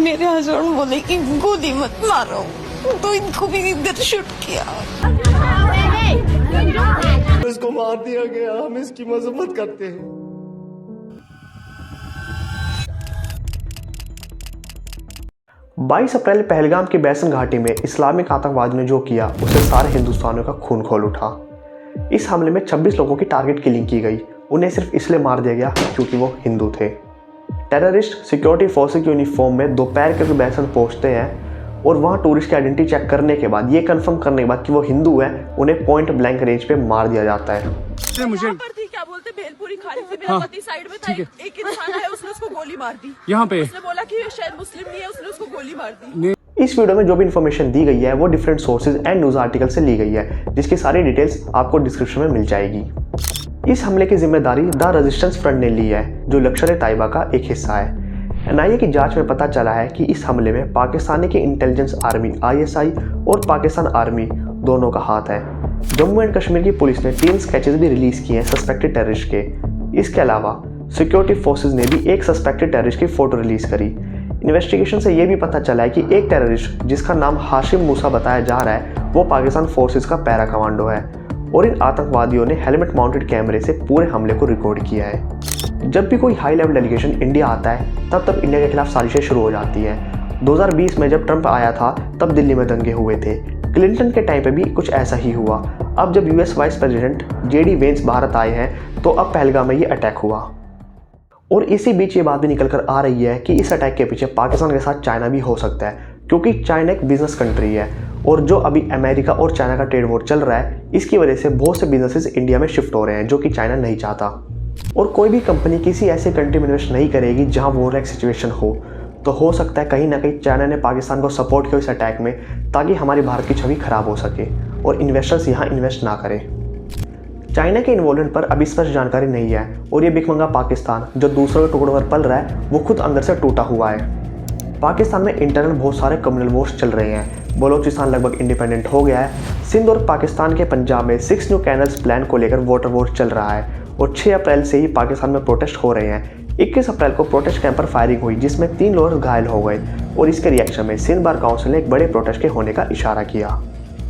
मेरे हस्बैंड बोले कि गोली मत मारो, तो इनको भी इधर शूट किया। इसको मार दिया गया, हम इसकी मजम्मत करते हैं। 22 अप्रैल पहलगाम की बैसन घाटी में इस्लामिक आतंकवाद ने जो किया उसे सारे हिंदुस्तानियों का खून खोल उठा। इस हमले में 26 लोगों की टारगेट किलिंग की गई। उन्हें सिर्फ इसलिए मार दिया गया क्योंकि वो हिंदू थे। टेररिस्ट सिक्योरिटी फोर्सेस की यूनिफॉर्म में दोपहर के बैसन पहुंचते हैं और वहां टूरिस्ट की आइडेंटिटी चेक करने के बाद, ये कंफर्म करने के बाद कि वो हिंदू हैं, उन्हें पॉइंट ब्लैंक रेंज पे मार दिया जाता है। मुझे क्या बोलते भेलपुरी खाने से मेरा पति साइड में था, एक इंसान है, उसने उसको गोली मार दी यहाँ पे। उसने बोला कि शायद मुस्लिम नहीं है, उसने उसको गोली मार दी। इस वीडियो में जो भी इन्फॉर्मेशन दी गई है वो different sources and news article से ली गई है, जिसकी सारी डिटेल्स आपको डिस्क्रिप्शन में मिल जाएगी। इस हमले की जिम्मेदारी द रेजिस्टेंस फ्रंट ने ली है, जो लश्कर-ए-तैयबा का एक हिस्सा है। एनआईए की जांच में पता चला है कि इस हमले में पाकिस्तानी की इंटेलिजेंस आर्मी आईएसआई और पाकिस्तान आर्मी दोनों का हाथ है। जम्मू एंड कश्मीर की पुलिस ने 3 स्केचेस भी रिलीज किए हैं सस्पेक्टेड टेररिस्ट के। इसके अलावा सिक्योरिटी फोर्सेज ने भी एक सस्पेक्टेड टेररिस्ट की फोटो रिलीज करी। इन्वेस्टिगेशन से यह भी पता चला है कि एक टेररिस्ट जिसका नाम हाशिम मूसा बताया जा रहा है, वो पाकिस्तान फोर्सेज का पैरा कमांडो है और इन आतंकवादियों ने हेलमेट माउंटेड कैमरे से पूरे हमले को रिकॉर्ड किया है। जब भी कोई हाई लेवल डेलीगेशन इंडिया आता है तब इंडिया के खिलाफ साजिशें शुरू हो जाती हैं। 2020 में जब ट्रंप आया था तब दिल्ली में दंगे हुए थे। क्लिंटन के टाइम पे भी कुछ ऐसा ही हुआ। अब जब US vice president JD Vance Bharat आए हैं तो अब पहलगाम में ये अटैक हुआ। और इसी बीच ये बात भी निकल कर आ रही है कि इस अटैक के पीछे पाकिस्तान के साथ चाइना भी हो सकता है, क्योंकि चाइना एक बिजनेस कंट्री है और जो अभी अमेरिका और चाइना का ट्रेड वॉर चल रहा है, इसकी वजह से बहुत से बिजनेसेस इंडिया में शिफ्ट हो रहे हैं, जो कि चाइना नहीं चाहता। और कोई भी कंपनी किसी ऐसे कंट्री में इन्वेस्ट नहीं करेगी जहां वॉर लाइक सिचुएशन हो। तो हो सकता है कहीं ना कहीं चाइना ने पाकिस्तान को सपोर्ट किया इस अटैक में, ताकि हमारी भारत की छवि खराब हो सके और इन्वेस्टर्स यहाँ इन्वेस्ट ना करें। चाइना के इन्वॉल्वमेंट पर अभी स्पष्ट जानकारी नहीं है और ये भिखमंगा पाकिस्तान जो दूसरों के टुकड़ों पर पल रहा है, वो खुद अंदर से टूटा हुआ है। पाकिस्तान में इंटरनल बहुत सारे कम्युनल वॉर्स चल रहे हैं। बलोचिस्तान लगभग इंडिपेंडेंट हो गया है। सिंध और पाकिस्तान के पंजाब में 6 न्यू कैनल्स प्लान को लेकर वाटर वॉर चल रहा है और 6 अप्रैल से ही पाकिस्तान में प्रोटेस्ट हो रहे हैं। 21 अप्रैल को प्रोटेस्ट कैंप पर फायरिंग हुई, जिसमें 3 लोग घायल हो गए और इसके रिएक्शन में सिंध बार काउंसिल ने एक बड़े प्रोटेस्ट के होने का इशारा किया।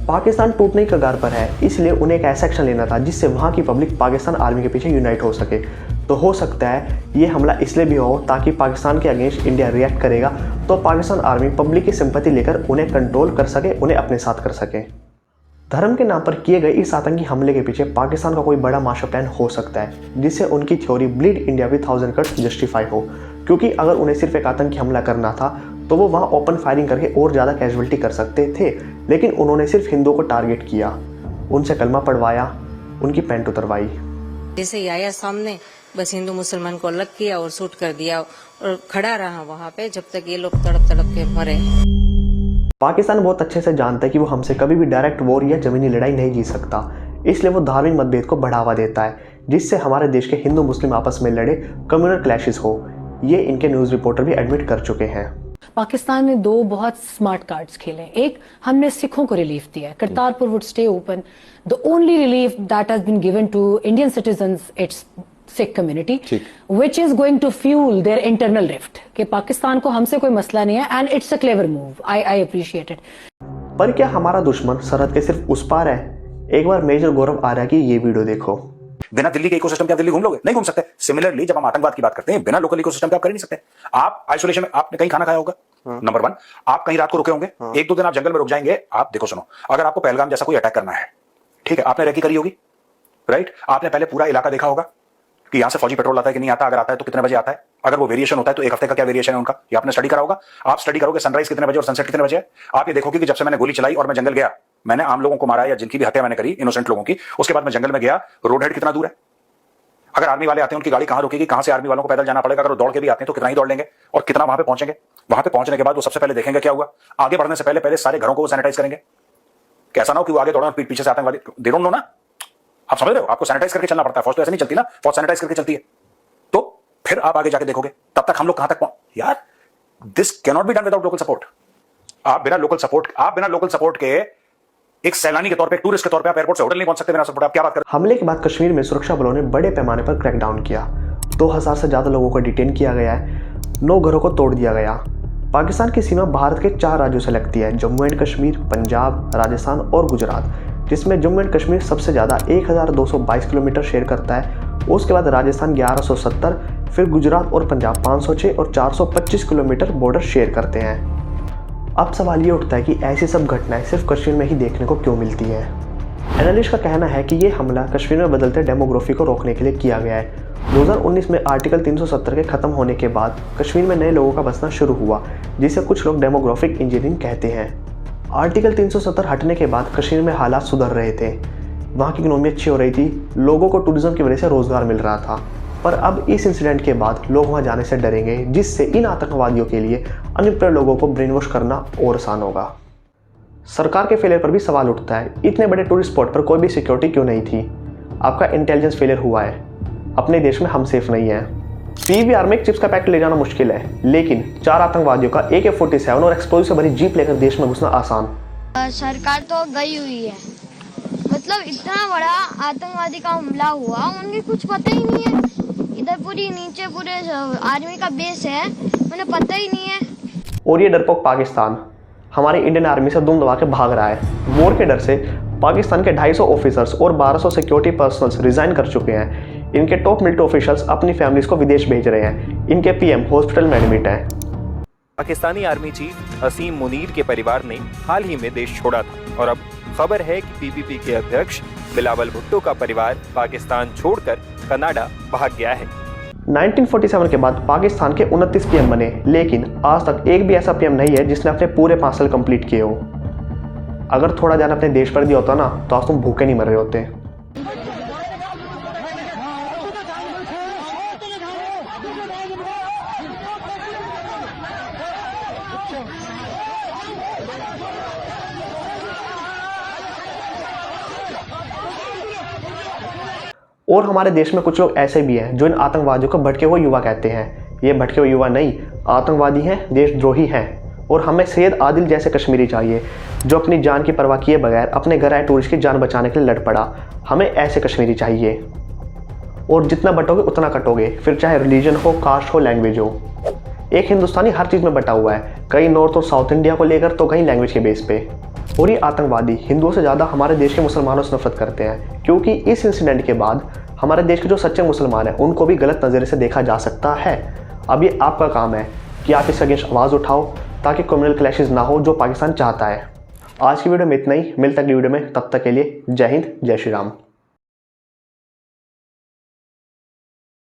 पाकिस्तान टूटने की कगार पर है, इसलिए उन्हें एक ऐसा एक्शन लेना था जिससे वहाँ की पब्लिक पाकिस्तान आर्मी के पीछे यूनाइट हो सके। तो हो सकता है ये हमला इसलिए भी हो ताकि पाकिस्तान के अगेंस्ट इंडिया रिएक्ट करेगा तो पाकिस्तान आर्मी पब्लिक की सिंपैथी लेकर उन्हें कंट्रोल कर सके, उन्हें अपने साथ कर सके। धर्म के नाम पर किए गए इस आतंकी हमले के पीछे पाकिस्तान का कोई बड़ा मास्टर प्लान हो सकता है, जिससे उनकी theory bleed India with 1000 cuts justify हो। क्योंकि अगर उन्हें सिर्फ एक आतंकी हमला करना था तो वो वहाँ ओपन फायरिंग करके और ज़्यादा कैजुअलिटी कर सकते थे, लेकिन उन्होंने सिर्फ हिंदुओं को टारगेट किया, उनसे कलमा पढ़वाया, उनकी पैंट उतरवाई। जैसे ही आया सामने बस हिंदू मुसलमान को अलग किया और शूट कर दिया और खड़ा रहा वहाँ पे जब तक ये लोग तड़प तड़प के मरे। पाकिस्तान बहुत अच्छे से जानता है कि वो हमसे कभी भी डायरेक्ट वॉर या जमीनी लड़ाई नहीं जीत सकता, इसलिए वो धार्मिक मतभेद को बढ़ावा देता है, जिससे हमारे देश के हिंदू मुस्लिम आपस में लड़े, कम्युनल क्लैशेस हो। ये इनके न्यूज़ रिपोर्टर भी एडमिट कर चुके हैं। पाकिस्तान ने 2 बहुत स्मार्ट कार्ड्स खेले। एक, हमने सिखों को रिलीफ दिया है, Kartarpur would stay open. The only relief that has been given to Indian citizens it's Sikh community, which is going to fuel their internal rift कि पाकिस्तान को हमसे कोई मसला नहीं है, and it's a clever move. I appreciate it. पर क्या हमारा दुश्मन सरहद के सिर्फ उस पार है? एक बार मेजर गौरव आर्या की ये वीडियो देखो। बिना दिल्ली के इकोसिस्टम के आप दिल्ली घूम लोगे? नहीं घूम सकते। सिमिलरली जब हम आतंकवाद की बात करते हैं, बिना लोकल इकोसिस्टम के आप कर ही नहीं सकते। आप आइसोलेशन में, आपने कहीं खाना खाया होगा, नंबर 1, आप कहीं रात को रुके होंगे, 1-2 दिन आप जंगल में रुक जाएंगे। आप देखो, सुनो, अगर आपको पहलगाम जैसा कोई अटैक करना है, ठीक है, आपने रेकी करी होगी, राइट? आपने पहले पूरा इलाका देखा होगा कि यहां से फौजी पेट्रोल आता है कि नहीं आता, अगर आता है तो कितने बजे आता है, अगर वो वेरिएशन होता है तो एक हफ्ते का क्या वेरिएशन है उनका, ये आपने स्टडी करा होगा। आप स्टडी करोगे सनराइज कितने बजे और सनसेट कितने बजे है। आप ये देखोगे कि जब से मैंने गोली चलाई और मैं जंगल गया, मैंने आम लोगों को मारा या जिनकी भी हत्या मैंने करी, इनोसेंट लोगों की, उसके बाद मैं जंगल में गया, रोड हेड कितना दूर है। अगर आर्मी वाले आते हैं उनकी गाड़ी कहां रुकेगी, कहां से आर्मी वालों को पैदल जाना पड़ेगा। अगर वो दौड़ के भी आते हैं तो कितना ही दौड़ लेंगे और कितना वहां पे पहुंचेंगे। वहां पे पहुंचने के बाद वो सबसे पहले देखेंगे क्या हुआ। आगे बढ़ने से पहले सारे घरों को सैनिटाइज करेंगे। कैसा ना हो कि वो आगे दौड़े और पीछे से आतंकवादी, दे डोंट नो ना, आप समझ रहे हो, आपको सैनिटाइज करके चलना पड़ता है। फौज तो ऐसे नहीं चलती ना, फौज सैनिटाइज करके चलती है। तो फिर आप आगे जाके देखोगे तब तक हम लोग कहां तक यार, this can not be done without local support. आप बिना लोकल सपोर्ट के एक सैलानी के तौर पे, एक टूरिस्ट के तौर पे आप एयरपोर्ट से होटल नहीं पहुंच सकते बिना सपोर्ट। आप क्या बात कर रहे हैं? हमले के बाद कश्मीर में सुरक्षा बलों ने बड़े पैमाने पर क्रैकडाउन किया। 2000 से ज्यादा लोगों को डिटेन किया गया है, 9 घरों को तोड़ दिया गया। पाकिस्तान की सीमा भारत के 4 राज्यों से लगती है, जम्मू एंड कश्मीर, पंजाब, राजस्थान और गुजरात, जिसमें जम्मू एंड कश्मीर सबसे ज़्यादा 1222 किलोमीटर शेयर करता है। उसके बाद राजस्थान 1170, फिर गुजरात और पंजाब 506 और 425 किलोमीटर बॉर्डर शेयर करते हैं। अब सवाल ये उठता है कि ऐसी सब घटनाएं सिर्फ कश्मीर में ही देखने को क्यों मिलती हैं। एनालिस्ट का कहना है कि ये हमला कश्मीर में बदलते डेमोग्राफी को रोकने के लिए किया गया है। 2019 में आर्टिकल 370 के खत्म होने के बाद कश्मीर में नए लोगों का बसना शुरू हुआ, जिसे कुछ लोग डेमोग्राफिक इंजीनियरिंग कहते हैं। आर्टिकल 370 हटने के बाद कश्मीर में हालात सुधर रहे थे, वहाँ की इकोनॉमी अच्छी हो रही थी, लोगों को टूरिज्म की वजह से रोजगार मिल रहा था। पर अब इस इंसिडेंट के बाद लोग वहाँ जाने से डरेंगे, जिससे इन आतंकवादियों के लिए अनप्रिपेयर्ड लोगों को ब्रेन वॉश करना और आसान होगा। सरकार के फेलियर पर भी सवाल उठता है, इतने बड़े टूरिस्ट स्पॉट पर कोई भी सिक्योरिटी क्यों नहीं थी? आपका इंटेलिजेंस फेलियर हुआ है, अपने देश में हम सेफ नहीं हैं। पीवीआर में एक चिप्स का पैकेट ले जाना मुश्किल है, लेकिन 4 आतंकवादियों का AK-47 और एक्सप्लोजिव से भरी जीप लेकर देश में घुसना आसान। सरकार तो गई हुई है, मतलब इतना बड़ा आतंकवादी का हमला हुआ, उनके कुछ पता ही नहीं है। इधर पूरी नीचे पूरे आर्मी का बेस है, उन्हें पता ही नहीं है। और ये डरपोक पाकिस्तान हमारी इंडियन आर्मी से दुम दबा के भाग रहा है। वॉर के डर से पाकिस्तान के 250 ऑफिसर्स और 1200 सिक्योरिटी पर्सनल्स रिजाइन कर चुके हैं। इनके टॉप मिलिट्री ऑफिशियल्स अपनी फैमिलीज को विदेश भेज रहे हैं। इनके PM हॉस्पिटल में एडमिट हैं। पाकिस्तानी आर्मी चीफ असीम मुनीर के परिवार ने हाल ही में देश छोड़ा था और अब खबर है कि PPP के अध्यक्ष बिलावल भुट्टो का परिवार पाकिस्तान छोड़कर कनाडा भाग गया है। 1947 के बाद पाकिस्तान के 29 PM बने, लेकिन आज तक एक भी ऐसा PM नहीं है जिसने अपने पूरे 5 साल कंप्लीट किए हो। अगर थोड़ा ध्यान अपने देश पर दिया होता ना, तो आज तुम भूखे नहीं मर रहे होते। और हमारे देश में कुछ लोग ऐसे भी हैं जो इन आतंकवादियों को भटके हुए युवा कहते हैं। ये भटके हुए युवा नहीं, आतंकवादी हैं, देशद्रोही हैं। और हमें सैयद आदिल जैसे कश्मीरी चाहिए जो अपनी जान की परवाह किए बगैर अपने घर आए टूरिस्ट की जान बचाने के लिए लड़ पड़ा। हमें ऐसे कश्मीरी चाहिए। और जितना बटोगे उतना कटोगे, फिर चाहे रिलीजन हो, कास्ट हो, लैंग्वेज हो। एक हिंदुस्तानी हर चीज़ में बटा हुआ है, कहीं नॉर्थ और साउथ इंडिया को लेकर, तो कहीं लैंग्वेज के बेस पे। और ये आतंकवादी हिंदुओं से ज़्यादा हमारे देश के मुसलमानों से नफरत करते हैं, क्योंकि इस इंसिडेंट के बाद हमारे देश के जो सच्चे मुसलमान हैं उनको भी गलत नज़रिए से देखा जा सकता है। अब ये आपका काम है कि आप इसके अगेंस्ट आवाज़ उठाओ, ताकि कम्युनल क्लैशेस ना हो जो पाकिस्तान चाहता है। आज की वीडियो में इतना ही, मिलता है अगली वीडियो में, तब तक के लिए जय हिंद, जय श्री राम।